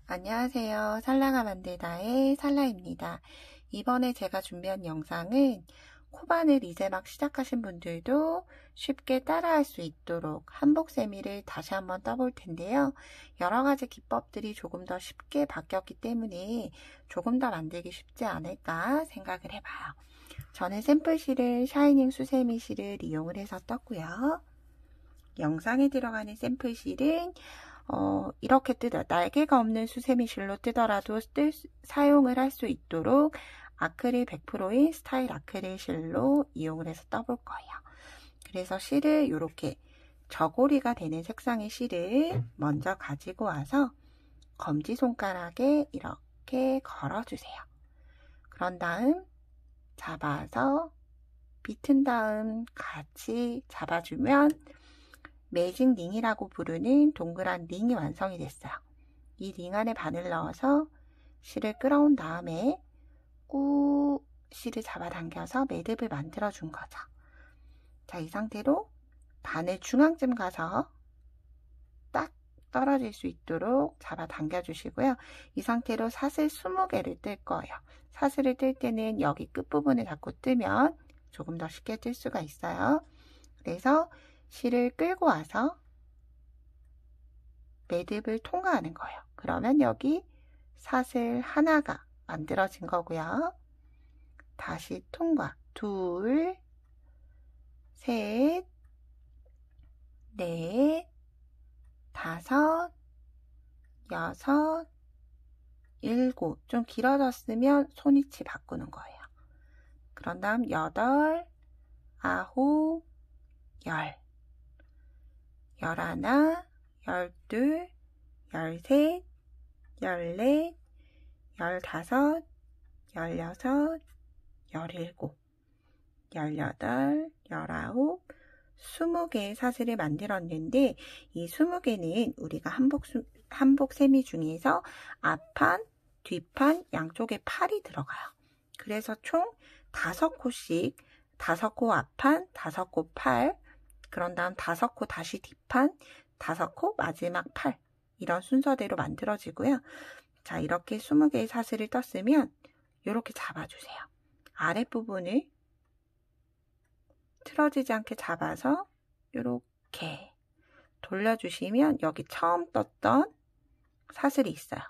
안녕하세요. 살라가 만들다의 살라입니다. 이번에 제가 준비한 영상은 코바늘 이제 막 시작하신 분들도 쉽게 따라할 수 있도록 한복 세미를 다시 한번 떠볼 텐데요. 여러 가지 기법들이 조금 더 쉽게 바뀌었기 때문에 조금 더 만들기 쉽지 않을까 생각을 해봐요. 저는 샘플 실을 샤이닝 수세미 실을 이용을 해서 떴고요. 영상에 들어가는 샘플 실은 이렇게 날개가 없는 수세미 실로 뜨더라도 사용을 할 수 있도록 아크릴 100%인 스타일 아크릴 실로 이용을 해서 떠볼 거예요. 그래서 실을 이렇게 저고리가 되는 색상의 실을 먼저 가지고 와서 검지손가락에 이렇게 걸어주세요. 그런 다음 잡아서 비튼 다음 같이 잡아주면 매직 링이라고 부르는 동그란 링이 완성이 됐어요. 이 링 안에 바늘 넣어서 실을 끌어온 다음에 꾹 실을 잡아당겨서 매듭을 만들어 준 거죠. 자, 이 상태로 바늘 중앙쯤 가서 딱 떨어질 수 있도록 잡아당겨 주시고요. 이 상태로 사슬 20개를 뜰 거예요. 사슬을 뜰 때는 여기 끝부분을 잡고 뜨면 조금 더 쉽게 뜰 수가 있어요. 그래서 실을 끌고 와서 매듭을 통과하는 거예요. 그러면 여기 사슬 하나가 만들어진 거고요. 다시 통과. 둘, 셋, 넷, 다섯, 여섯, 일곱. 좀 길어졌으면 손위치 바꾸는 거예요. 그런 다음 여덟, 아홉, 열. 11, 12, 13, 14, 15, 16, 17, 18, 19, 20개의 사슬을 만들었는데 이 20개는 우리가 한복 세미 중에서 앞판, 뒷판, 양쪽에 팔이 들어가요. 그래서 총 5코씩 5코 앞판, 5코 팔, 그런 다음 5코 다시 뒷판, 5코 마지막 팔, 이런 순서대로 만들어지고요. 자, 이렇게 20개의 사슬을 떴으면 이렇게 잡아주세요. 아랫부분을 틀어지지 않게 잡아서 이렇게 돌려주시면 여기 처음 떴던 사슬이 있어요.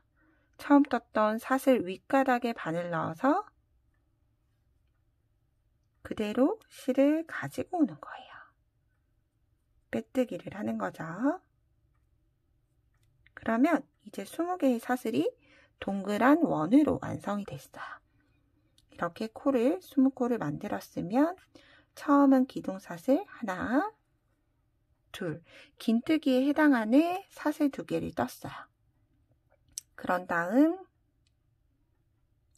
처음 떴던 사슬 윗가닥에 바늘 넣어서 그대로 실을 가지고 오는 거예요. 빼뜨기를 하는 거죠. 그러면 이제 20개의 사슬이 동그란 원으로 완성이 됐어요. 이렇게 코를 20코를 만들었으면 처음은 기둥사슬 하나, 둘, 긴뜨기에 해당하는 사슬 2개를 떴어요. 그런 다음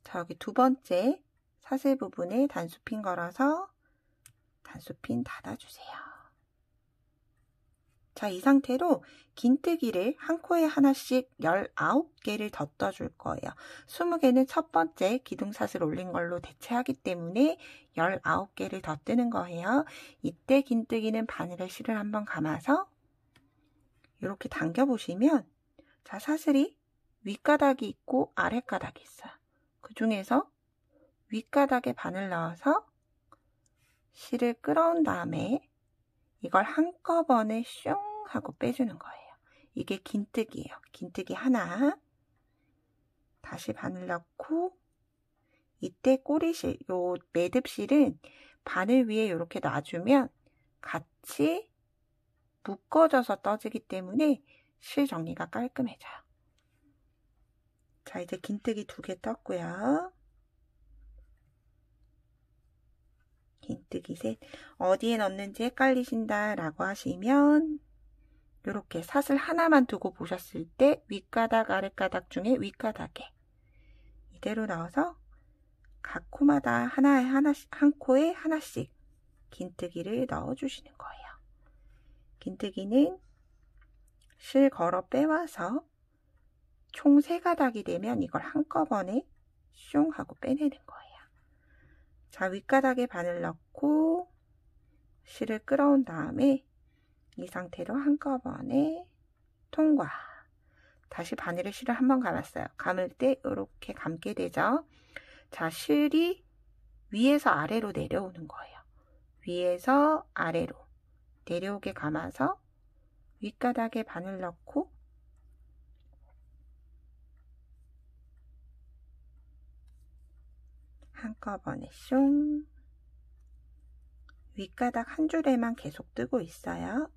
저기 두 번째 사슬 부분에 단수핀 걸어서 단수핀 닫아주세요. 자, 이 상태로 긴뜨기를 한 코에 하나씩 19개를 더 떠줄 거예요. 20개는 첫 번째 기둥사슬 올린 걸로 대체하기 때문에 19개를 더 뜨는 거예요. 이때 긴뜨기는 바늘에 실을 한번 감아서 이렇게 당겨보시면 자, 사슬이 윗가닥이 있고 아랫가닥이 있어요. 그 중에서 윗가닥에 바늘 넣어서 실을 끌어온 다음에 이걸 한꺼번에 슝 하고 빼주는 거예요. 이게 긴뜨기예요. 긴뜨기 하나. 다시 바늘 넣고 이때 꼬리실, 요 매듭실은 바늘 위에 이렇게 놔주면 같이 묶어져서 떠지기 때문에 실 정리가 깔끔해져요. 자, 이제 긴뜨기 2개 떴고요. 긴뜨기 셋. 어디에 넣는지 헷갈리신다 라고 하시면 이렇게 사슬 하나만 두고 보셨을 때 윗가닥 아랫가닥 중에 윗가닥에 이대로 넣어서 각 코마다 한 코에 하나씩 긴뜨기를 넣어주시는 거예요. 긴뜨기는 실 걸어 빼와서 총 3가닥이 되면 이걸 한꺼번에 슝 하고 빼내는 거예요. 자, 윗가닥에 바늘 넣고 실을 끌어온 다음에 이 상태로 한꺼번에 통과. 다시 바늘에 실을 한번 감았어요. 감을 때 이렇게 감게 되죠. 자, 실이 위에서 아래로 내려오는 거예요. 위에서 아래로 내려오게 감아서 윗가닥에 바늘 넣고 한꺼번에 숑. 윗가닥 한 줄에만 계속 뜨고 있어요.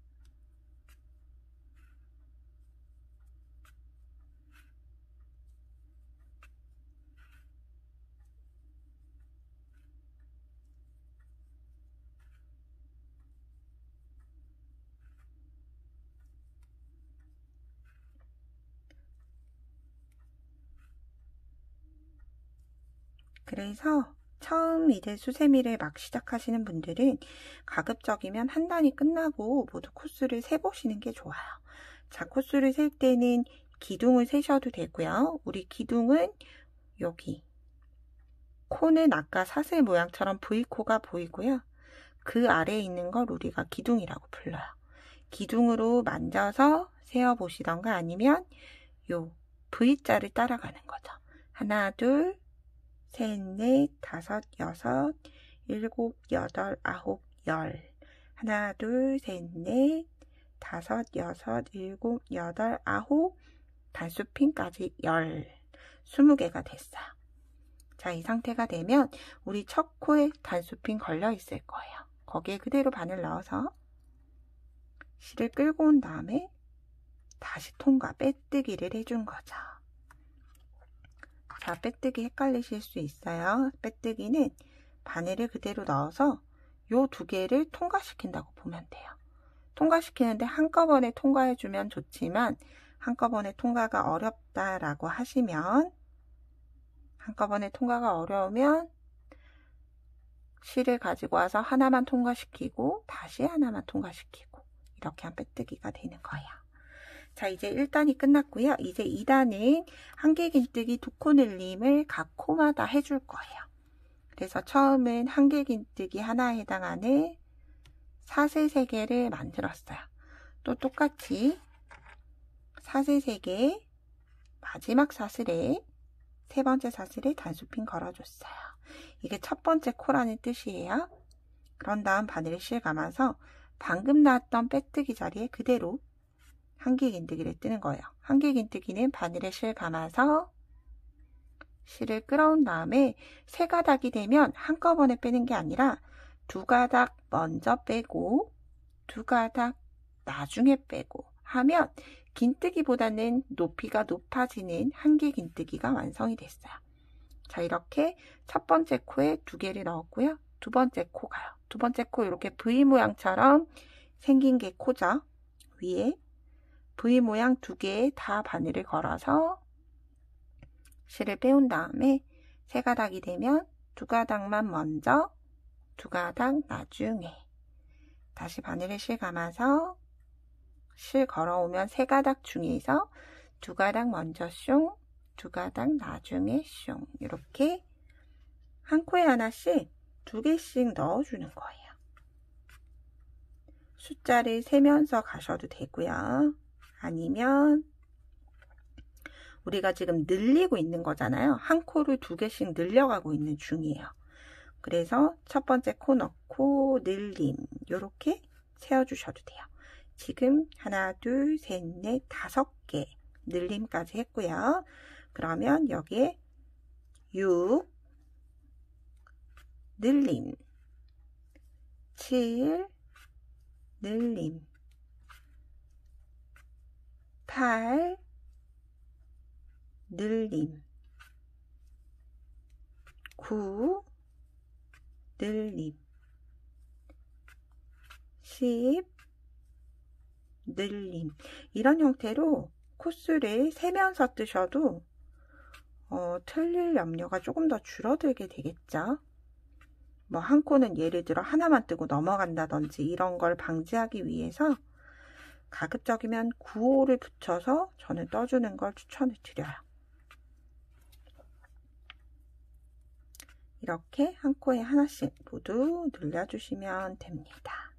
그래서 처음 이제 수세미를 막 시작하시는 분들은 가급적이면 한 단이 끝나고 모두 코스를 세보시는 게 좋아요. 자, 코스를 셀 때는 기둥을 세셔도 되고요. 우리 기둥은 여기 코는 아까 사슬 모양처럼 V코가 보이고요. 그 아래에 있는 걸 우리가 기둥이라고 불러요. 기둥으로 만져서 세어보시던가 아니면 요 V자를 따라가는 거죠. 하나, 둘, 셋, 넷, 다섯, 여섯, 일곱, 여덟, 아홉, 열. 하나, 둘, 셋, 넷, 다섯, 여섯, 일곱, 여덟, 아홉, 단수핀까지 20개가 됐어요. 자, 이 상태가 되면 우리 첫 코에 단수핀 걸려 있을 거예요. 거기에 그대로 바늘 넣어서 실을 끌고 온 다음에 다시 통과, 빼뜨기를 해준 거죠. 자, 빼뜨기 헷갈리실 수 있어요. 빼뜨기는 바늘을 그대로 넣어서 요 두 개를 통과시킨다고 보면 돼요. 통과시키는데 한꺼번에 통과해주면 좋지만 한꺼번에 통과가 어렵다라고 하시면 한꺼번에 통과가 어려우면 실을 가지고 와서 하나만 통과시키고 다시 하나만 통과시키고 이렇게 한 빼뜨기가 되는 거예요. 자, 이제 1단이 끝났고요. 이제 2단은 한길긴뜨기 2코 늘림을 각 코마다 해줄 거예요. 그래서 처음은 한길긴뜨기 하나에 해당하는 사슬 3개를 만들었어요. 또 똑같이 사슬 3개 마지막 사슬에 세 번째 사슬에 단수핀 걸어줬어요. 이게 첫 번째 코라는 뜻이에요. 그런 다음 바늘에 실 감아서 방금 나왔던 빼뜨기 자리에 그대로 한길긴뜨기를 뜨는 거예요. 한길긴뜨기는 바늘에 실 감아서 실을 끌어온 다음에 세 가닥이 되면 한꺼번에 빼는 게 아니라 두 가닥 먼저 빼고 두 가닥 나중에 빼고 하면 긴뜨기보다는 높이가 높아지는 한길긴뜨기가 완성이 됐어요. 자, 이렇게 첫 번째 코에 2개를 넣었고요. 두 번째 코 가요. 두 번째 코 이렇게 V 모양처럼 생긴 게 코죠. 위에 V 모양 2개에 다 바늘을 걸어서 실을 빼온 다음에 세 가닥이 되면 두 가닥만 먼저, 두 가닥 나중에 다시 바늘에 실 감아서 실 걸어오면 세 가닥 중에서 두 가닥 먼저 숑, 두 가닥 나중에 숑 이렇게 한 코에 하나씩 2개씩 넣어주는 거예요. 숫자를 세면서 가셔도 되고요. 아니면 우리가 지금 늘리고 있는 거잖아요. 한 코를 2개씩 늘려가고 있는 중이에요. 그래서 첫 번째 코 넣고 늘림 이렇게 세워주셔도 돼요. 지금 하나, 둘, 셋, 넷, 5개 늘림까지 했고요. 그러면 여기에 6 늘림 7 늘림 8 늘림 9 늘림 10 늘림 이런 형태로 코스를 세면서 뜨셔도 틀릴 염려가 조금 더 줄어들게 되겠죠. 뭐 한 코는 예를 들어 하나만 뜨고 넘어간다든지 이런 걸 방지하기 위해서 가급적이면 9호를 붙여서 저는 떠주는 걸 추천을 드려요. 이렇게 한 코에 하나씩 모두 늘려주시면 됩니다.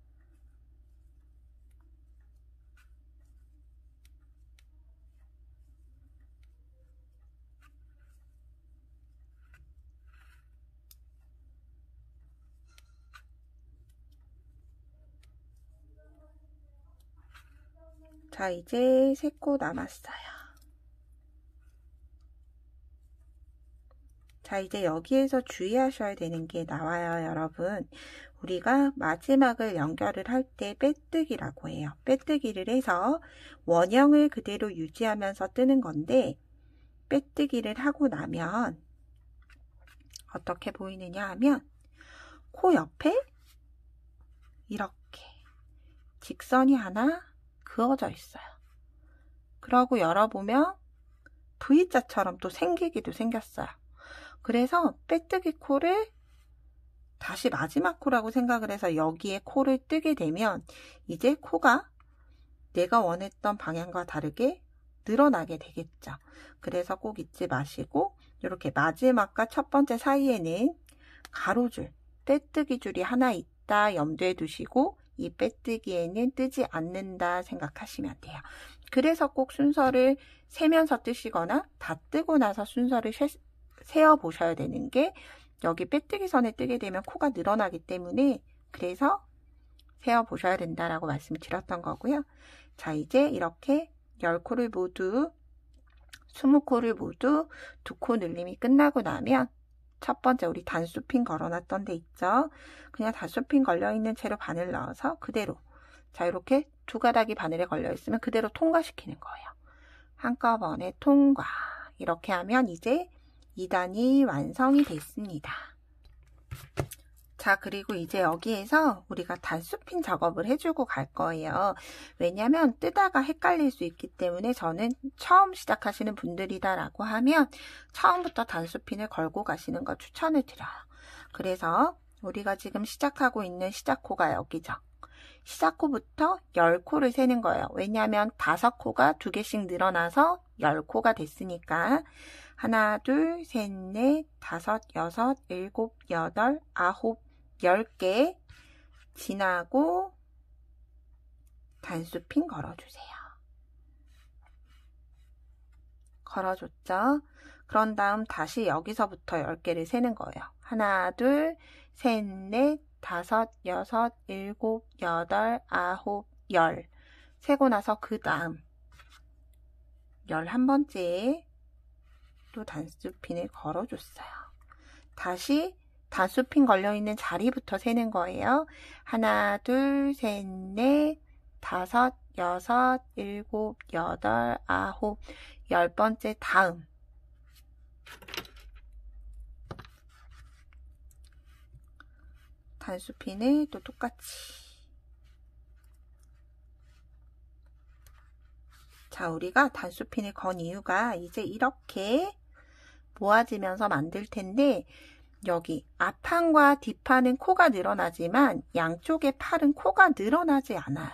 자, 이제 3코 남았어요. 자, 이제 여기에서 주의하셔야 되는 게 나와요, 여러분. 우리가 마지막을 연결을 할 때 빼뜨기라고 해요. 빼뜨기를 해서 원형을 그대로 유지하면서 뜨는 건데, 빼뜨기를 하고 나면 어떻게 보이느냐 하면 코 옆에 이렇게 직선이 하나 그어져 있어요. 그러고 열어보면 V자처럼 또 생기기도 생겼어요. 그래서 빼뜨기 코를 다시 마지막 코라고 생각을 해서 여기에 코를 뜨게 되면 이제 코가 내가 원했던 방향과 다르게 늘어나게 되겠죠. 그래서 꼭 잊지 마시고 이렇게 마지막과 첫 번째 사이에는 가로줄, 빼뜨기 줄이 하나 있다 염두에 두시고 이 빼뜨기에는 뜨지 않는다 생각하시면 돼요. 그래서 꼭 순서를 세면서 뜨시거나 다 뜨고 나서 순서를 세어 보셔야 되는 게 여기 빼뜨기 선에 뜨게 되면 코가 늘어나기 때문에 그래서 세어 보셔야 된다라고 말씀을 드렸던 거고요. 자, 이제 이렇게 10코를 모두 20코를 모두 2코 늘림이 끝나고 나면 첫 번째 우리 단수핀 걸어놨던 데 있죠. 그냥 단수핀 걸려있는 채로 바늘 넣어서 그대로 자 이렇게 2가닥이 바늘에 걸려있으면 그대로 통과시키는 거예요. 한꺼번에 통과. 이렇게 하면 이제 2단이 완성이 됐습니다. 자, 그리고 이제 여기에서 우리가 단수핀 작업을 해주고 갈 거예요. 왜냐면 뜨다가 헷갈릴 수 있기 때문에 저는 처음 시작하시는 분들이다라고 하면 처음부터 단수핀을 걸고 가시는 걸 추천을 드려요. 그래서 우리가 지금 시작하고 있는 시작코가 여기죠. 시작코부터 10코를 세는 거예요. 왜냐하면 5코가 2개씩 늘어나서 10코가 됐으니까 하나, 둘, 셋, 넷, 다섯, 여섯, 일곱, 여덟, 아홉, 10개 지나고 단수핀 걸어주세요. 걸어줬죠? 그런 다음 다시 여기서부터 10개를 세는 거예요. 하나, 둘, 셋, 넷, 다섯, 여섯, 일곱, 여덟, 아홉, 10 세고 나서 그 다음 11번째에 또 단수핀을 걸어줬어요. 다시 단수핀 걸려있는 자리부터 세는 거예요. 하나, 둘, 셋, 넷, 다섯, 여섯, 일곱, 여덟, 아홉, 10번째 다음 단수핀을 또 똑같이 자, 우리가 단수핀을 건 이유가 이제 이렇게 모아지면서 만들 텐데 여기 앞판과 뒷판은 코가 늘어나지만 양쪽의 팔은 코가 늘어나지 않아요.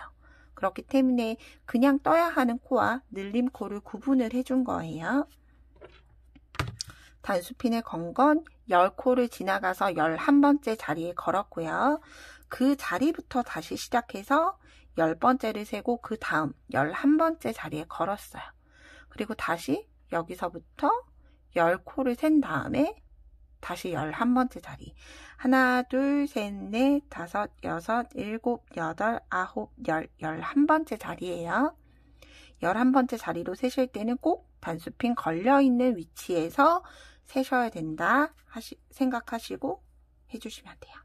그렇기 때문에 그냥 떠야 하는 코와 늘림 코를 구분을 해준 거예요. 단수핀을 건 건 10코를 지나가서 11번째 자리에 걸었고요. 그 자리부터 다시 시작해서 10번째를 세고 그 다음 11번째 자리에 걸었어요. 그리고 다시 여기서부터 10코를 센 다음에 다시 11번째 자리. 하나, 둘, 셋, 넷, 다섯, 여섯, 일곱, 여덟, 아홉, 11번째 자리예요. 11번째 자리로 세실 때는 꼭 단수핀 걸려있는 위치에서 세셔야 된다 생각하시고 해주시면 돼요.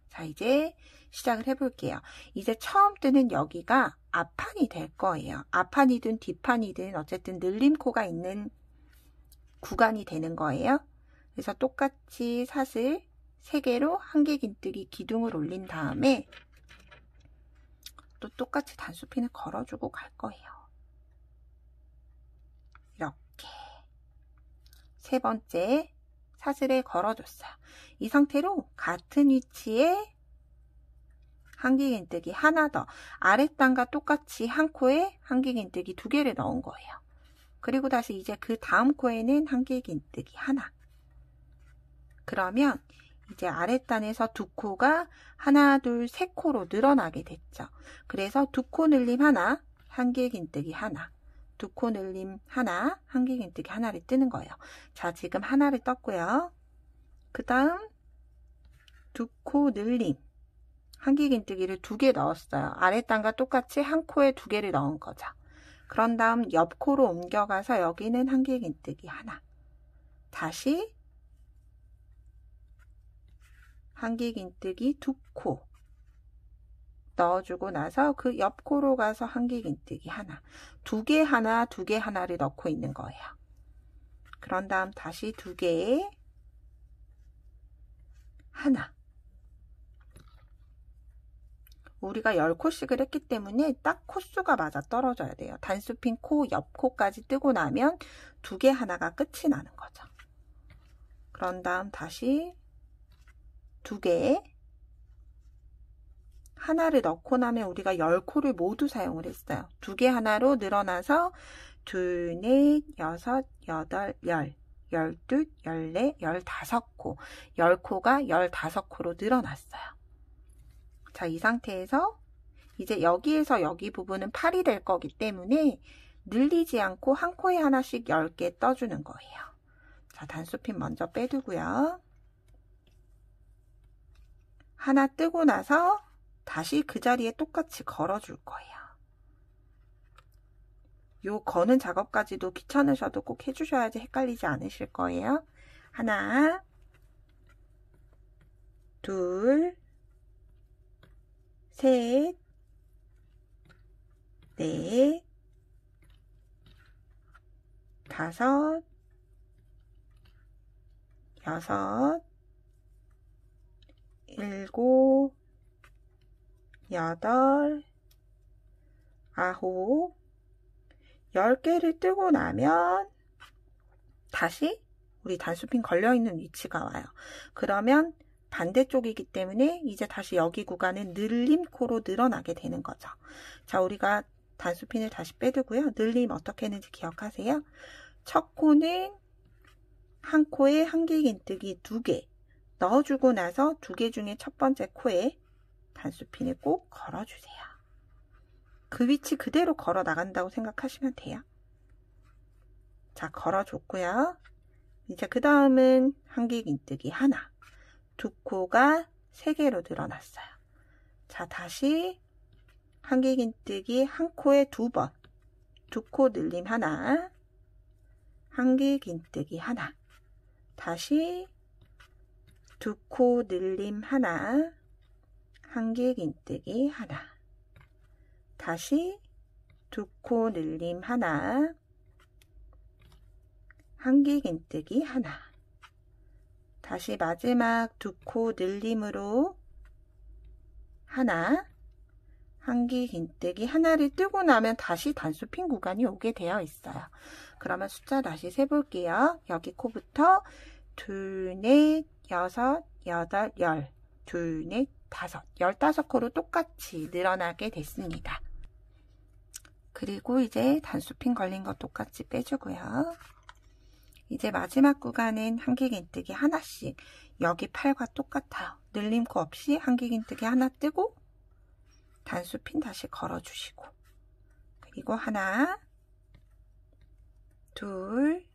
자, 이제 시작을 해볼게요. 이제 처음 뜨는 여기가 앞판이 될 거예요. 앞판이든 뒷판이든 어쨌든 늘림코가 있는 구간이 되는 거예요. 그래서 똑같이 사슬 3개로 한길긴뜨기 기둥을 올린 다음에 또 똑같이 단수핀을 걸어주고 갈 거예요. 이렇게 3번째 사슬에 걸어줬어요. 이 상태로 같은 위치에 한길긴뜨기 하나 더 아랫단과 똑같이 한 코에 한길긴뜨기 2개를 넣은 거예요. 그리고 다시 이제 그 다음 코에는 한길긴뜨기 하나. 그러면 이제 아랫단에서 2코가 하나, 둘, 3코로 늘어나게 됐죠. 그래서 2코 늘림 하나, 한길긴뜨기 하나, 2코 늘림 하나, 한길긴뜨기 하나를 뜨는 거예요. 자, 지금 하나를 떴고요. 그 다음 2코 늘림 한길긴뜨기를 2개 넣었어요. 아랫단과 똑같이 한 코에 2개를 넣은 거죠. 그런 다음 옆 코로 옮겨가서 여기는 한길긴뜨기 하나. 다시 한길긴뜨기 2코 넣어주고 나서 그 옆 코로 가서 한길긴뜨기 하나. 2개 하나, 2개 하나를 넣고 있는 거예요. 그런 다음 다시 2개에 하나. 우리가 10코씩을 했기 때문에 딱 코수가 맞아 떨어져야 돼요. 단수핀 코, 옆 코까지 뜨고 나면 2개 하나가 끝이 나는 거죠. 그런 다음 다시 2개 하나를 넣고 나면 우리가 10코를 모두 사용을 했어요. 2개 하나로 늘어나서 2, 4, 6, 8, 10, 12, 14, 15코 10코가 15코로 늘어났어요. 자, 이 상태에서 이제 여기에서 여기 부분은 팔이 될 거기 때문에 늘리지 않고 한 코에 하나씩 10개 떠주는 거예요. 자, 단수핀 먼저 빼두고요. 하나 뜨고 나서 다시 그 자리에 똑같이 걸어줄 거예요. 요 거는 작업까지도 귀찮으셔도 꼭 해주셔야지 헷갈리지 않으실 거예요. 하나, 둘, 셋, 넷, 다섯, 여섯, 일곱, 여덟, 아홉, 10개를 뜨고 나면 다시 우리 단수핀 걸려있는 위치가 와요. 그러면 반대쪽이기 때문에 이제 다시 여기 구간은 늘림코로 늘어나게 되는 거죠. 자, 우리가 단수핀을 다시 빼두고요. 늘림 어떻게 했는지 기억하세요? 첫 코는 한 코에 한길긴뜨기 2개 넣어주고 나서 2개 중에 첫 번째 코에 단수핀을 꼭 걸어주세요. 그 위치 그대로 걸어 나간다고 생각하시면 돼요. 자, 걸어줬고요. 이제 그 다음은 한길긴뜨기 하나. 2코가 3개로 늘어났어요. 자, 다시 한길긴뜨기 한 코에 2번. 2코 늘림 하나. 한길긴뜨기 하나. 다시 2코 늘림 하나. 한길긴뜨기 하나. 다시 2코 늘림 하나. 한길긴뜨기 하나. 다시 마지막 2코 늘림으로 하나, 한길긴뜨기 하나를 뜨고 나면 다시 단수핀 구간이 오게 되어 있어요. 그러면 숫자 다시 세볼게요. 여기 코부터 2, 4, 6, 8, 10, 2, 4, 5, 15코로 똑같이 늘어나게 됐습니다. 그리고 이제 단수핀 걸린 거 똑같이 빼주고요. 이제 마지막 구간은 한길긴뜨기 하나씩 여기 팔과 똑같아요. 늘림코 없이 한길긴뜨기 하나 뜨고 단수핀 다시 걸어주시고 그리고 하나, 둘,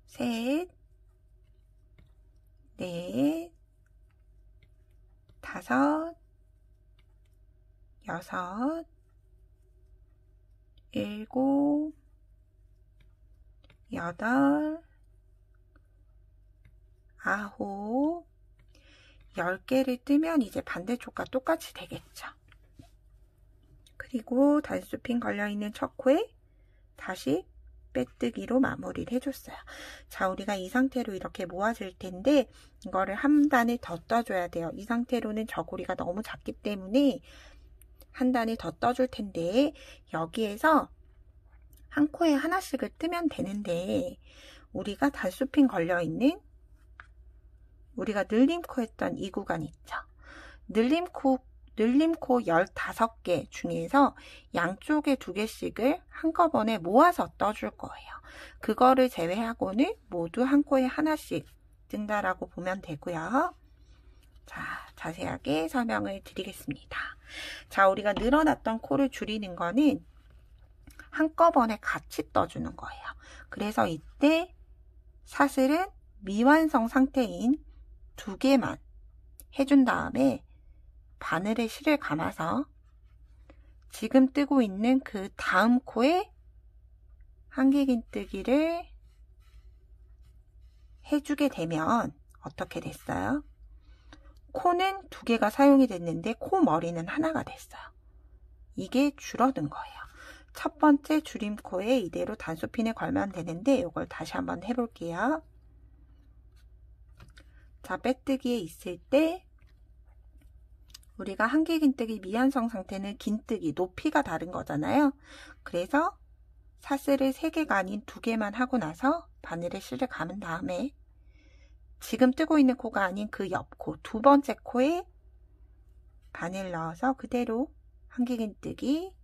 셋, 넷, 다섯, 여섯, 일곱, 여덟, 아홉, 10개를 뜨면 이제 반대쪽과 똑같이 되겠죠. 그리고 단수핀 걸려있는 첫 코에 다시 빼뜨기로 마무리를 해줬어요. 자, 우리가 이 상태로 이렇게 모아줄 텐데 이거를 한 단을 더 떠줘야 돼요. 이 상태로는 저고리가 너무 작기 때문에 한 단을 더 떠줄 텐데 여기에서 한 코에 하나씩을 뜨면 되는데 우리가 단수핀 걸려있는 우리가 늘림코 했던 이 구간 있죠. 늘림코 15개 중에서 양쪽에 2개씩을 한꺼번에 모아서 떠줄 거예요. 그거를 제외하고는 모두 한 코에 하나씩 뜬다라고 보면 되고요. 자, 자세하게 설명을 드리겠습니다. 자, 우리가 늘어났던 코를 줄이는 거는 한꺼번에 같이 떠주는 거예요. 그래서 이때 사슬은 미완성 상태인 2개만 해준 다음에 바늘에 실을 감아서 지금 뜨고 있는 그 다음 코에 한길긴뜨기를 해주게 되면 어떻게 됐어요? 코는 2개가 사용이 됐는데 코 머리는 하나가 됐어요. 이게 줄어든 거예요. 첫 번째 줄임코에 이대로 단수핀을 걸면 되는데 이걸 다시 한번 해볼게요. 자, 빼뜨기에 있을 때 우리가 한길긴뜨기 미완성 상태는 긴뜨기, 높이가 다른 거잖아요. 그래서 사슬을 3개가 아닌 2개만 하고 나서 바늘에 실을 감은 다음에 지금 뜨고 있는 코가 아닌 그 옆코, 2번째 코에 바늘 넣어서 그대로 한길긴뜨기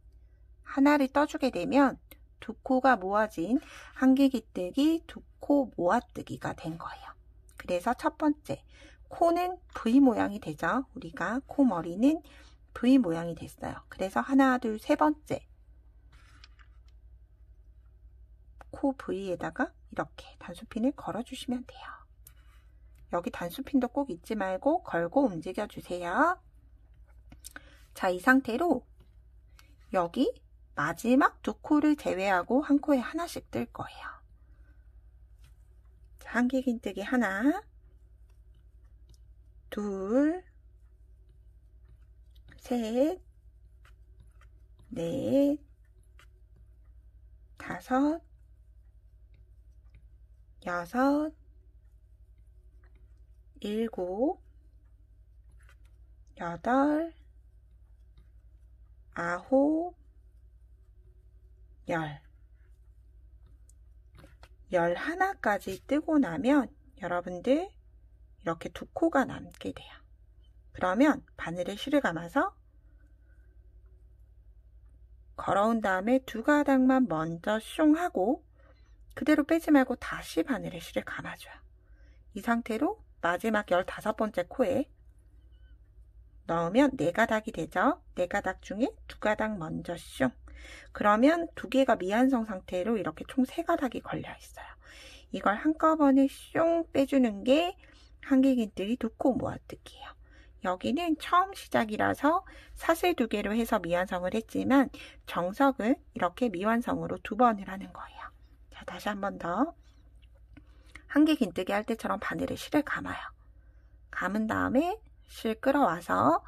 하나를 떠주게 되면 2코가 모아진 한길긴뜨기 2코 모아뜨기가 된 거예요. 그래서 첫 번째 코는 V 모양이 되죠. 우리가 코 머리는 V 모양이 됐어요. 그래서 하나, 둘, 세 번째 코 V에다가 이렇게 단수핀을 걸어주시면 돼요. 여기 단수핀도 꼭 잊지 말고 걸고 움직여주세요. 자, 이 상태로 여기 마지막 2코를 제외하고 한 코에 하나씩 뜰 거예요. 한길긴뜨기 하나, 둘, 셋, 넷, 5, 6, 7, 8, 9, 10. 11까지 뜨고 나면 여러분들 이렇게 2코가 남게 돼요. 그러면 바늘에 실을 감아서 걸어온 다음에 2가닥만 먼저 숑 하고 그대로 빼지 말고 다시 바늘에 실을 감아줘요. 이 상태로 마지막 15번째 코에 넣으면 4가닥이 되죠. 4가닥 중에 2가닥 먼저 숑. 그러면 2개가 미완성 상태로 이렇게 총 3가닥이 걸려 있어요. 이걸 한꺼번에 숑 빼주는 게 한길긴뜨기 2코 모아뜨기예요. 여기는 처음 시작이라서 사슬 2개로 해서 미완성을 했지만 정석은 이렇게 미완성으로 2번을 하는 거예요. 자, 다시 한 번 더. 한길긴뜨기 할 때처럼 바늘에 실을 감아요. 감은 다음에 실 끌어와서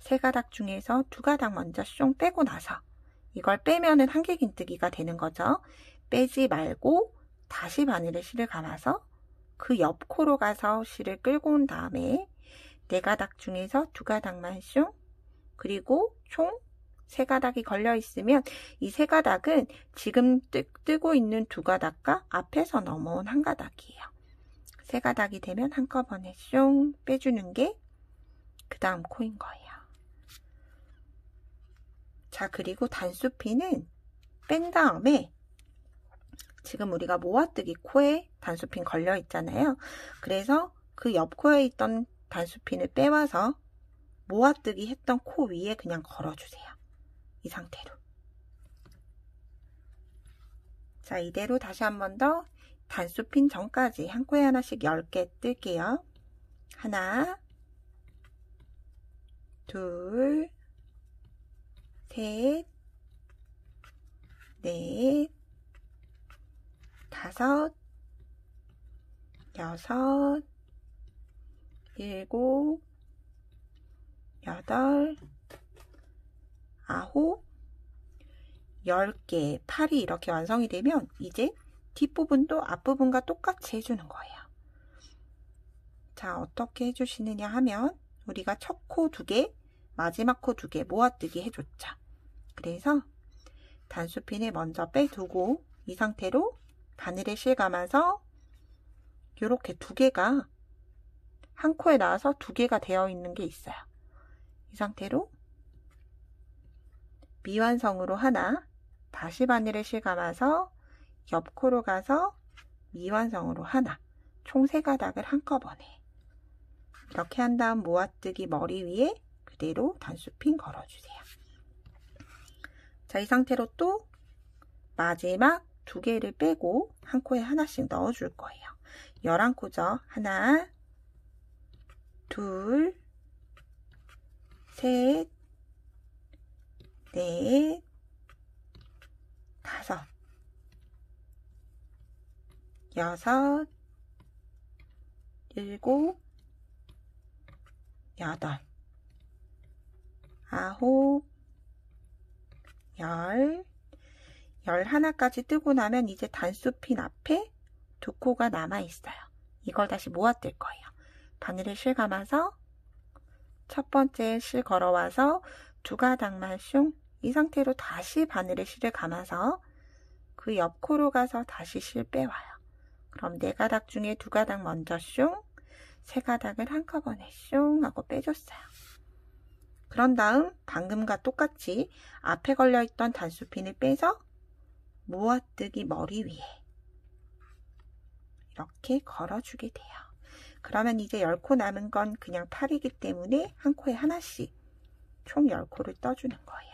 3가닥 중에서 2가닥 먼저 숑 빼고 나서 이걸 빼면은 한길긴뜨기가 되는 거죠. 빼지 말고 다시 바늘에 실을 감아서 그 옆 코로 가서 실을 끌고 온 다음에 4가닥 중에서 2가닥만 숑, 그리고 총 3가닥이 걸려 있으면 이 3가닥은 지금 뜨고 있는 2가닥과 앞에서 넘어온 1가닥이에요. 3가닥이 되면 한꺼번에 숑 빼주는 게 그 다음 코인 거예요. 자, 그리고 단수핀은 뺀 다음에 지금 우리가 모아뜨기 코에 단수핀 걸려 있잖아요. 그래서 그 옆 코에 있던 단수핀을 빼와서 모아뜨기 했던 코 위에 그냥 걸어주세요. 이 상태로. 자, 이대로 다시 한 번 더 단수핀 전까지 한 코에 하나씩 10개 뜰게요. 하나, 둘, 셋, 넷, 5, 6, 7, 8, 9, 10개 팔이 이렇게 완성이 되면 이제 뒷부분도 앞부분과 똑같이 해주는 거예요. 자, 어떻게 해주시느냐 하면 우리가 첫 코 2개, 마지막 코 2개 모아뜨기 해줬죠. 그래서 단수핀을 먼저 빼두고 이 상태로 바늘에 실 감아서 이렇게 2개가 한 코에 나와서 2개가 되어 있는 게 있어요. 이 상태로 미완성으로 하나, 다시 바늘에 실 감아서 옆 코로 가서 미완성으로 하나, 총 3가닥을 한꺼번에 이렇게 한 다음 모아뜨기 머리 위에 그대로 단수핀 걸어주세요. 자, 이 상태로 또 마지막 2개를 빼고 한 코에 하나씩 넣어줄 거예요. 11코죠. 하나, 둘, 셋, 넷, 다섯, 여섯, 일곱, 여덟, 아홉, 열, 11까지 뜨고 나면 이제 단수핀 앞에 두 코가 남아있어요. 이걸 다시 모아뜰 거예요. 바늘에 실 감아서 첫 번째 실 걸어와서 두 가닥만 슝, 이 상태로 다시 바늘에 실을 감아서 그 옆 코로 가서 다시 실 빼와요. 그럼 네 가닥 중에 두 가닥 먼저 슝, 세 가닥을 한꺼번에 슝 하고 빼줬어요. 그런 다음 방금과 똑같이 앞에 걸려있던 단수핀을 빼서 모아뜨기 머리 위에 이렇게 걸어주게 돼요. 그러면 이제 10코 남은 건 그냥 팔이기 때문에 한 코에 하나씩 총 10코를 떠주는 거예요.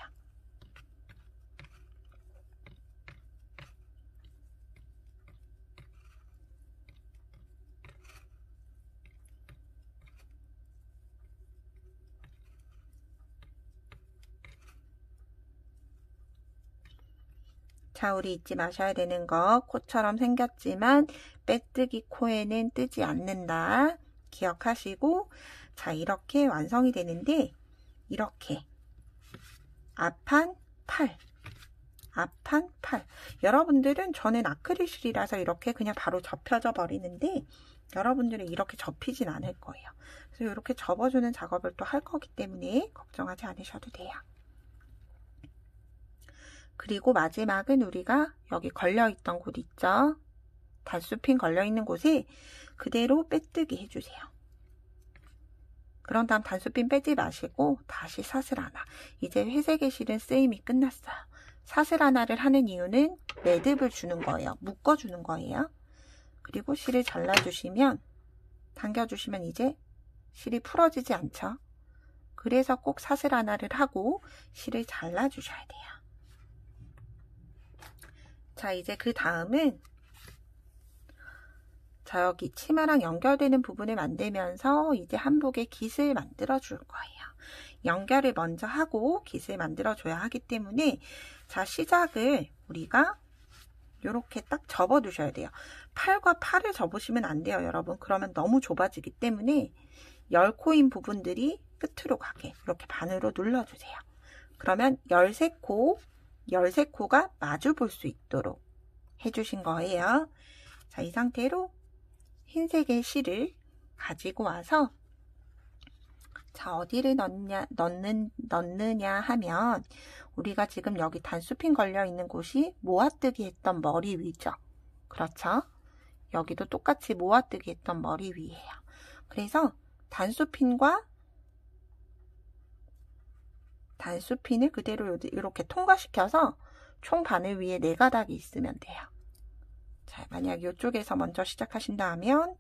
자, 우리 잊지 마셔야 되는 거, 코처럼 생겼지만 빼뜨기 코에는 뜨지 않는다. 기억하시고, 자, 이렇게 완성이 되는데, 이렇게 앞판, 팔, 앞판, 팔. 여러분들은 저는 아크릴실이라서 이렇게 그냥 바로 접혀져 버리는데, 여러분들은 이렇게 접히진 않을 거예요. 그래서 이렇게 접어주는 작업을 또 할 거기 때문에 걱정하지 않으셔도 돼요. 그리고 마지막은 우리가 여기 걸려있던 곳 있죠? 단수핀 걸려있는 곳에 그대로 빼뜨기 해주세요. 그런 다음 단수핀 빼지 마시고 다시 사슬 하나. 이제 회색의 실은 쓰임이 끝났어요. 사슬 하나를 하는 이유는 매듭을 주는 거예요. 묶어주는 거예요. 그리고 실을 잘라주시면, 당겨주시면 이제 실이 풀어지지 않죠? 그래서 꼭 사슬 하나를 하고 실을 잘라주셔야 돼요. 자, 이제 그 다음은 자, 여기 치마랑 연결되는 부분을 만들면서 이제 한복에 깃을 만들어 줄 거예요. 연결을 먼저 하고 깃을 만들어 줘야 하기 때문에, 자, 시작을 우리가 이렇게 딱 접어 두셔야 돼요. 팔과 팔을 접으시면 안 돼요, 여러분. 그러면 너무 좁아지기 때문에 10코인 부분들이 끝으로 가게 이렇게 바늘로 눌러주세요. 그러면 13코가 마주 볼 수 있도록 해주신 거예요. 자, 이 상태로 흰색의 실을 가지고 와서, 자, 어디를 넣느냐 하면, 우리가 지금 여기 단수핀 걸려있는 곳이 모아뜨기 했던 머리 위죠. 그렇죠? 여기도 똑같이 모아뜨기 했던 머리 위예요. 그래서 단수핀을 그대로 이렇게 통과시켜서 총 바늘 위에 4가닥이 있으면 돼요. 자, 만약 이쪽에서 먼저 시작하신다 하면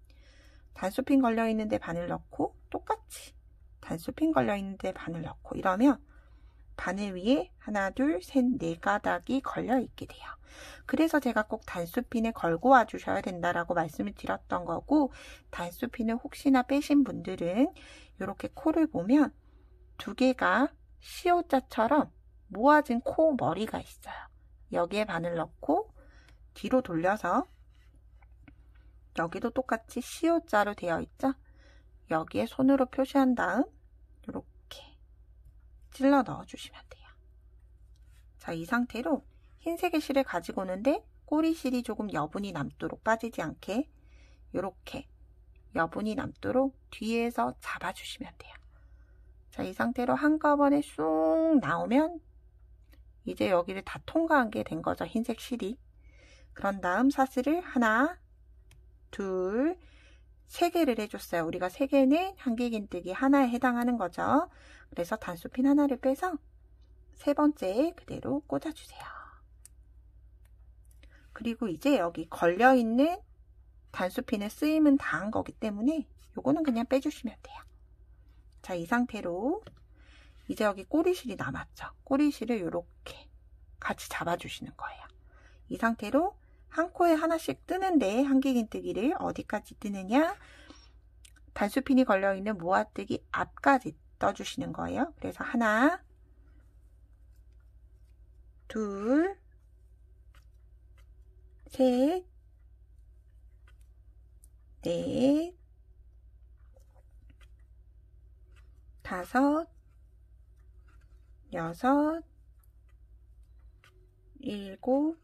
단수핀 걸려있는데 바늘 넣고, 똑같이 단수핀 걸려있는데 바늘 넣고, 이러면 바늘 위에 하나, 둘, 셋, 4가닥이 걸려있게 돼요. 그래서 제가 꼭 단수핀을 걸고 와주셔야 된다라고 말씀을 드렸던 거고, 단수핀을 혹시나 빼신 분들은 이렇게 코를 보면 2개가 시옷자처럼 모아진 코 머리가 있어요. 여기에 바늘 넣고 뒤로 돌려서, 여기도 똑같이 시옷자로 되어 있죠? 여기에 손으로 표시한 다음 이렇게 찔러 넣어주시면 돼요. 자, 이 상태로 흰색의 실을 가지고 오는데 꼬리실이 조금 여분이 남도록, 빠지지 않게 이렇게 여분이 남도록 뒤에서 잡아주시면 돼요. 자, 이 상태로 한꺼번에 쑥 나오면 이제 여기를 다 통과한 게 된 거죠, 흰색 실이. 그런 다음 사슬을 하나, 둘, 3개를 해줬어요. 우리가 3개는 한길긴뜨기 하나에 해당하는 거죠. 그래서 단수핀 하나를 빼서 3번째에 그대로 꽂아주세요. 그리고 이제 여기 걸려있는 단수핀의 쓰임은 다 한 거기 때문에 요거는 그냥 빼주시면 돼요. 자, 이 상태로 이제 여기 꼬리실이 남았죠. 꼬리실을 이렇게 같이 잡아주시는 거예요. 이 상태로 한 코에 하나씩 뜨는데, 한길긴뜨기를 어디까지 뜨느냐, 단수핀이 걸려있는 모아뜨기 앞까지 떠주시는 거예요. 그래서 하나, 둘, 셋, 넷, 다섯, 여섯, 일곱,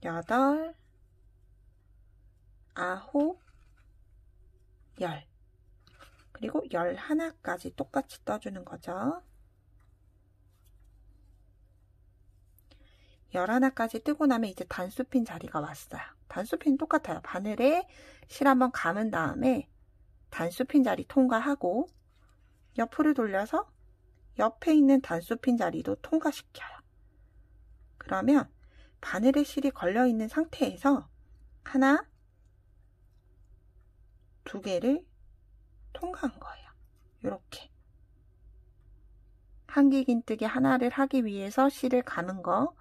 여덟, 아홉, 열. 그리고 11까지 똑같이 떠주는 거죠. 11까지 뜨고 나면 이제 단수핀 자리가 왔어요. 단수핀 똑같아요. 바늘에 실 한번 감은 다음에 단수핀 자리 통과하고 옆으로 돌려서 옆에 있는 단수핀 자리도 통과시켜요. 그러면 바늘에 실이 걸려있는 상태에서 하나, 두 개를 통과한 거예요. 이렇게 한길긴뜨기 하나를 하기 위해서 실을 감은 거,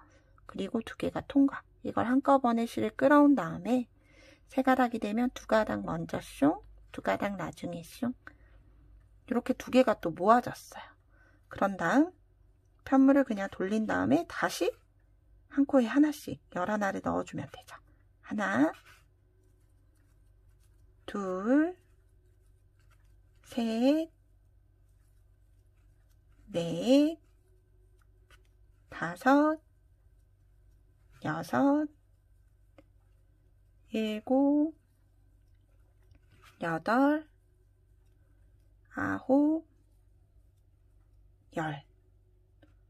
그리고 두 개가 통과. 이걸 한꺼번에 실을 끌어온 다음에 세 가닥이 되면 두 가닥 먼저 숑, 두 가닥 나중에 숑. 이렇게 두 개가 또 모아졌어요. 그런 다음 편물을 그냥 돌린 다음에 다시 한 코에 하나씩 11알을 넣어주면 되죠. 하나, 둘, 셋, 넷, 다섯, 여섯, 일곱, 여덟, 아홉, 열.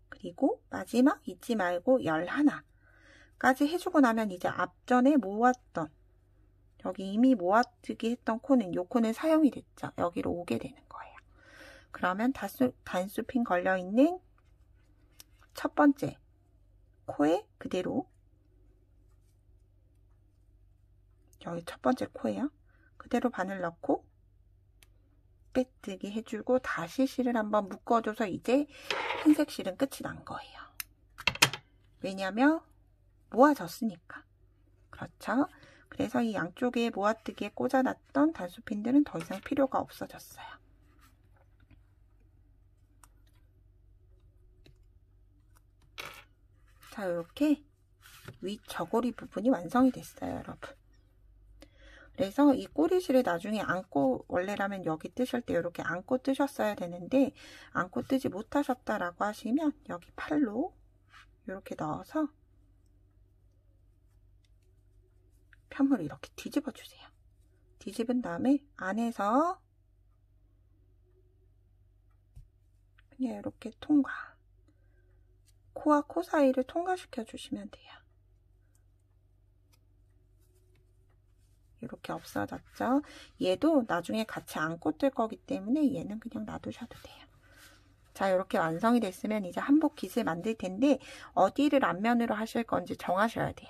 그리고 마지막 잊지 말고 11까지 해주고 나면 이제 앞전에 모았던, 여기 이미 모아두기 했던 코는, 요 코는 사용이 됐죠. 여기로 오게 되는 거예요. 그러면 단수핀 걸려있는 첫 번째 코에 그대로, 여기 첫 번째 코에요. 그대로 바늘 넣고 빼뜨기 해주고 다시 실을 한번 묶어줘서 이제 흰색 실은 끝이 난 거예요. 왜냐면 모아졌으니까. 그렇죠? 그래서 이 양쪽에 모아뜨기에 꽂아놨던 단수핀들은 더 이상 필요가 없어졌어요. 자, 이렇게 위 저고리 부분이 완성이 됐어요, 여러분. 그래서 이 꼬리실을 나중에 안고, 원래라면 여기 뜨실 때 이렇게 안고 뜨셨어야 되는데 안고 뜨지 못하셨다라고 하시면 여기 팔로 이렇게 넣어서 편물을 이렇게 뒤집어 주세요. 뒤집은 다음에 안에서 그냥 이렇게 통과, 코와 코 사이를 통과시켜 주시면 돼요. 이렇게 없어졌죠. 얘도 나중에 같이 안고 뜰 거기 때문에 얘는 그냥 놔두셔도 돼요. 자, 이렇게 완성이 됐으면 이제 한복 깃을 만들 텐데 어디를 앞면으로 하실 건지 정하셔야 돼요.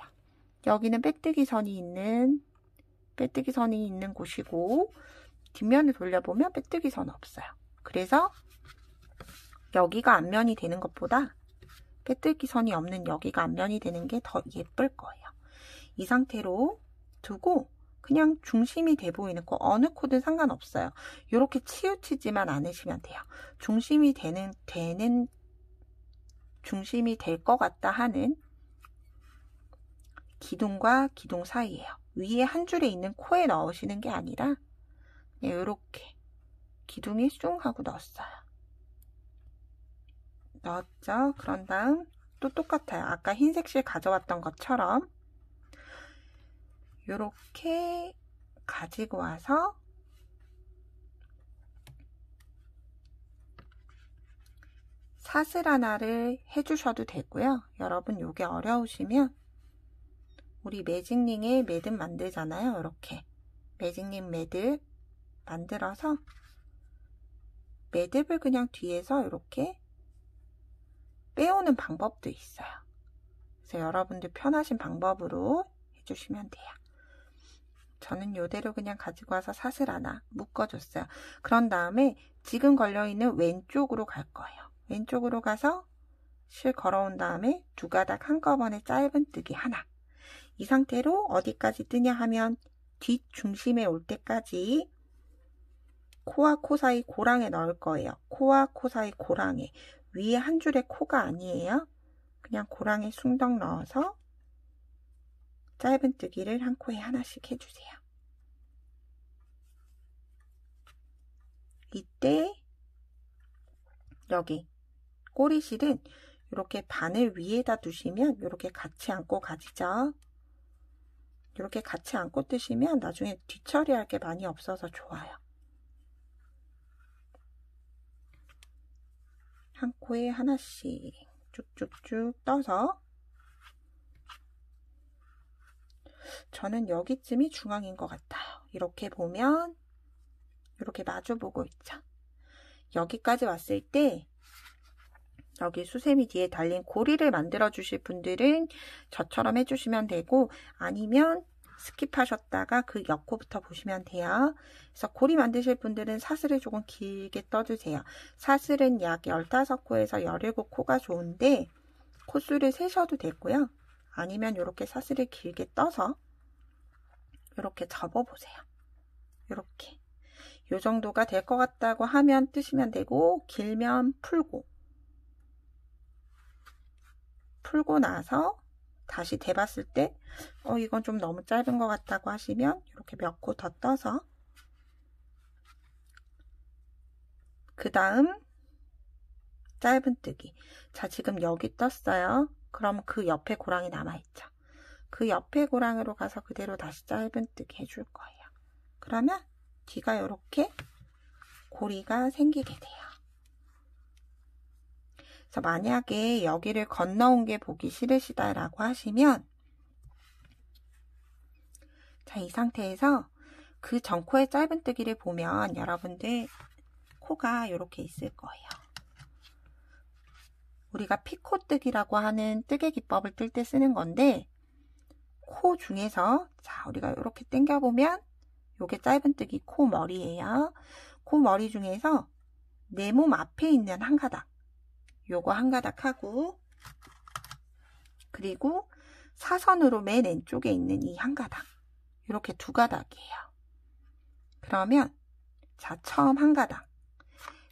여기는 빼뜨기 선이 있는 곳이고, 뒷면을 돌려보면 빼뜨기 선 없어요. 그래서 여기가 앞면이 되는 것보다 빼뜨기 선이 없는 여기가 앞면이 되는 게 더 예쁠 거예요. 이 상태로 두고 그냥 중심이 돼 보이는 코, 어느 코든 상관없어요. 이렇게 치우치지만 않으시면 돼요. 중심이 중심이 될 것 같다 하는 기둥과 기둥 사이예요. 위에 한 줄에 있는 코에 넣으시는 게 아니라 이렇게 기둥에 슝 하고 넣었어요. 넣었죠? 그런 다음 또 똑같아요. 아까 흰색 실 가져왔던 것처럼 이렇게 가지고 와서 사슬 하나를 해주셔도 되고요. 여러분 요게 어려우시면 우리 매직링에 매듭 만들잖아요. 이렇게 매직링 매듭 만들어서 매듭을 그냥 뒤에서 이렇게 빼오는 방법도 있어요. 그래서 여러분들 편하신 방법으로 해주시면 돼요. 저는 이대로 그냥 가지고 와서 사슬 하나 묶어줬어요. 그런 다음에 지금 걸려있는 왼쪽으로 갈 거예요. 왼쪽으로 가서 실 걸어온 다음에 두 가닥 한꺼번에 짧은 뜨기 하나. 이 상태로 어디까지 뜨냐 하면 뒷 중심에 올 때까지 코와 코 사이 고랑에 넣을 거예요. 코와 코 사이 고랑에. 위에 한 줄에 코가 아니에요. 그냥 고랑에 숭덩 넣어서 짧은뜨기를 한 코에 하나씩 해주세요. 이때 여기 꼬리실은 이렇게 바늘 위에다 두시면 이렇게 같이 안고 가지죠. 이렇게 같이 안고 뜨시면 나중에 뒤처리할 게 많이 없어서 좋아요. 한 코에 하나씩 쭉쭉쭉 떠서, 저는 여기쯤이 중앙인 것 같아요. 이렇게 보면 이렇게 마주보고 있죠. 여기까지 왔을 때 여기 수세미 뒤에 달린 고리를 만들어 주실 분들은 저처럼 해주시면 되고, 아니면 스킵하셨다가 그 옆코부터 보시면 돼요. 그래서 고리 만드실 분들은 사슬을 조금 길게 떠주세요. 사슬은 약 15코에서 17코가 좋은데 코수를 세셔도 되고요. 아니면 이렇게 사슬을 길게 떠서 이렇게 접어보세요. 이렇게. 이 정도가 될 것 같다고 하면 뜨시면 되고, 길면 풀고 나서 다시 대봤을 때 이건 좀 너무 짧은 것 같다고 하시면 이렇게 몇 코 더 떠서, 그 다음 짧은뜨기. 자, 지금 여기 떴어요. 그럼 그 옆에 고랑이 남아있죠. 그 옆에 고랑으로 가서 그대로 다시 짧은뜨기 해줄 거예요. 그러면 뒤가 이렇게 고리가 생기게 돼요. 그래서 만약에 여기를 건너온 게 보기 싫으시다라고 하시면, 자, 이 상태에서 그 전코의 짧은뜨기를 보면 여러분들 코가 이렇게 있을 거예요. 우리가 피코뜨기라고 하는 뜨개 기법을 뜰 때 쓰는 건데, 코 중에서, 자, 우리가 이렇게 당겨보면 요게 짧은뜨기 코 머리예요. 코 머리 중에서 내 몸 앞에 있는 한 가닥, 요거 한 가닥 하고, 그리고 사선으로 맨 왼쪽에 있는 이 한 가닥, 이렇게 두 가닥이에요. 그러면 자, 처음 한 가닥,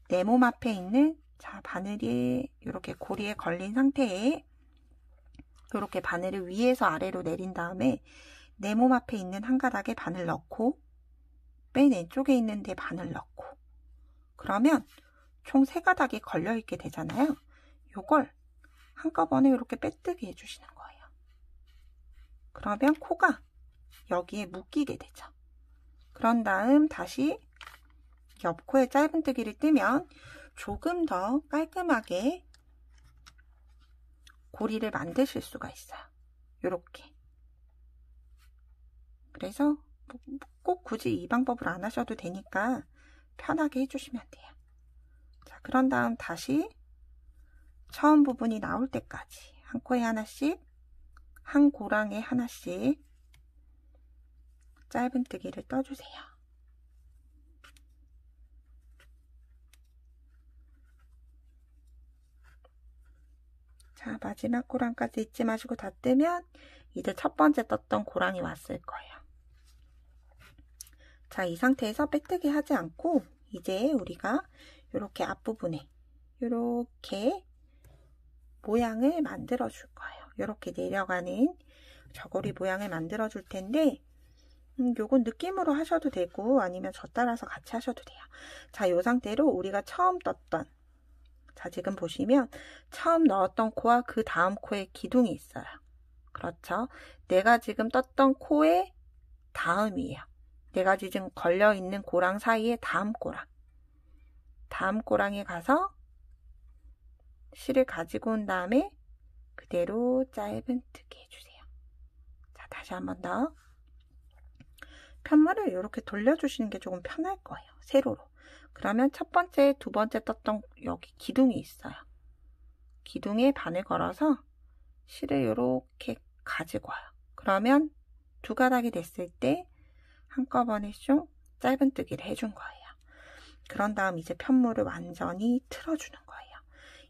내 몸 앞에 있는, 자, 바늘이 이렇게 고리에 걸린 상태에 이렇게 바늘을 위에서 아래로 내린 다음에 내 몸 앞에 있는 한 가닥에 바늘 넣고, 맨 왼쪽에 있는 데 바늘 넣고, 그러면 총 3가닥이 걸려있게 되잖아요. 요걸 한꺼번에 이렇게 빼뜨기 해주시는 거예요. 그러면 코가 여기에 묶이게 되죠. 그런 다음 다시 옆코에 짧은뜨기를 뜨면 조금 더 깔끔하게 고리를 만드실 수가 있어요. 요렇게. 그래서 꼭 굳이 이 방법을 안 하셔도 되니까 편하게 해주시면 돼요. 자, 그런 다음 다시 처음 부분이 나올 때까지 한 코에 하나씩, 한 고랑에 하나씩 짧은뜨기를 떠주세요. 자, 마지막 고랑까지 잊지 마시고 다 뜨면 이제 첫 번째 떴던 고랑이 왔을 거예요. 자, 이 상태에서 빼뜨기 하지 않고 이제 우리가 이렇게 앞부분에 이렇게 모양을 만들어 줄 거예요. 이렇게 내려가는 저고리 모양을 만들어 줄 텐데, 요건 느낌으로 하셔도 되고 아니면 저 따라서 같이 하셔도 돼요. 자, 이 상태로 우리가 처음 떴던, 자, 지금 보시면 처음 넣었던 코와 그 다음 코에 기둥이 있어요. 그렇죠? 내가 지금 떴던 코의 다음이에요. 내가 지금 걸려있는 고랑 사이에 다음 고랑. 다음 고랑에 가서 실을 가지고 온 다음에 그대로 짧은뜨기 해주세요. 자, 다시 한 번 더. 편물을 이렇게 돌려주시는 게 조금 편할 거예요. 세로로. 그러면 첫 번째, 두 번째 떴던 여기 기둥이 있어요. 기둥에 바늘 걸어서 실을 이렇게 가지고 와요. 그러면 두 가닥이 됐을 때 한꺼번에 좀 짧은뜨기를 해준 거예요. 그런 다음 이제 편물을 완전히 틀어주는 거예요.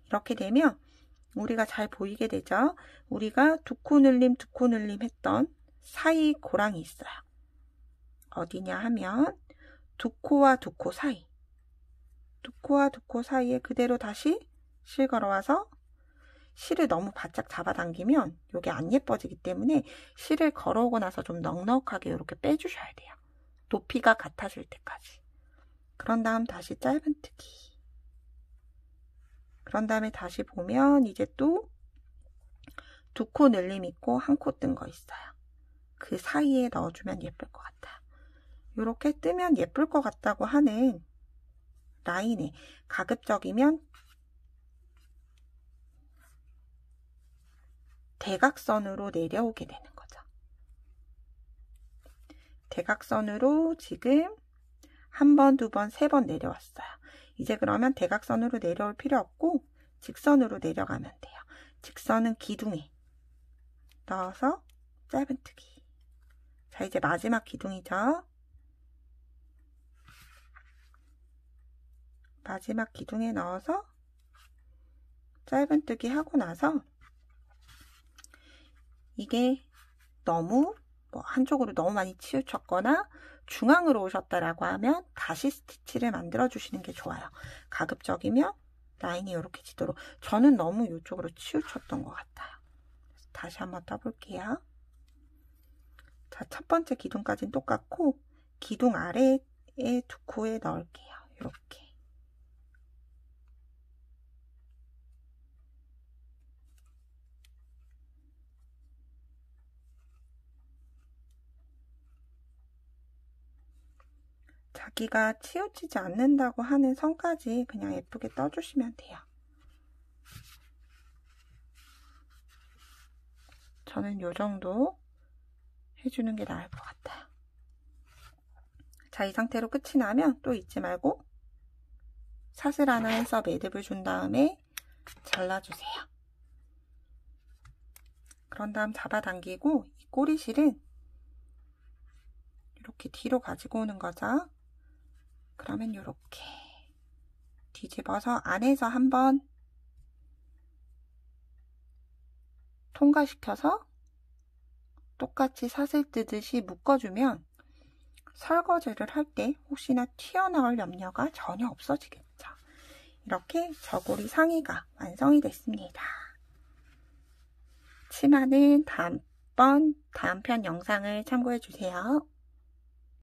이렇게 되면 우리가 잘 보이게 되죠. 우리가 두 코 늘림, 두 코 늘림 했던 사이 고랑이 있어요. 어디냐 하면 두 코와 두 코 사이, 두 코 사이에 그대로 다시 실 걸어와서 실을 너무 바짝 잡아당기면 이게 안 예뻐지기 때문에 실을 걸어오고 나서 좀 넉넉하게 이렇게 빼주셔야 돼요. 높이가 같아질 때까지. 그런 다음 다시 짧은뜨기. 그런 다음에 다시 보면 이제 또 두 코 늘림 있고 한 코 뜬 거 있어요. 그 사이에 넣어주면 예쁠 것 같아요. 이렇게 뜨면 예쁠 것 같다고 하는 라인에 가급적이면 대각선으로 내려오게 되는 거죠. 대각선으로 지금 한 번, 두 번, 세 번 내려왔어요. 이제 그러면 대각선으로 내려올 필요 없고 직선으로 내려가면 돼요. 직선은 기둥에 넣어서 짧은뜨기. 자, 이제 마지막 기둥이죠. 마지막 기둥에 넣어서 짧은뜨기 하고 나서 이게 너무 한쪽으로 너무 많이 치우쳤거나 중앙으로 오셨다라고 하면 다시 스티치를 만들어 주시는 게 좋아요. 가급적이면 라인이 이렇게 지도록. 저는 너무 이쪽으로 치우쳤던 것 같아요. 그래서 다시 한번 떠볼게요. 자, 첫 번째 기둥까지는 똑같고 기둥 아래에 두 코에 넣을게요. 이렇게. 자기가 치우치지 않는다고 하는 선까지 그냥 예쁘게 떠주시면 돼요. 저는 이 정도 해주는 게 나을 것 같아요. 자, 이 상태로 끝이 나면 또 잊지 말고 사슬 하나 해서 매듭을 준 다음에 잘라주세요. 그런 다음 잡아당기고 이 꼬리실은 이렇게 뒤로 가지고 오는 거죠. 그러면 이렇게 뒤집어서 안에서 한번 통과시켜서 똑같이 사슬 뜨듯이 묶어주면 설거지를 할 때 혹시나 튀어나올 염려가 전혀 없어지겠죠. 이렇게 저고리 상의가 완성이 됐습니다. 치마는 다음 편 영상을 참고해 주세요.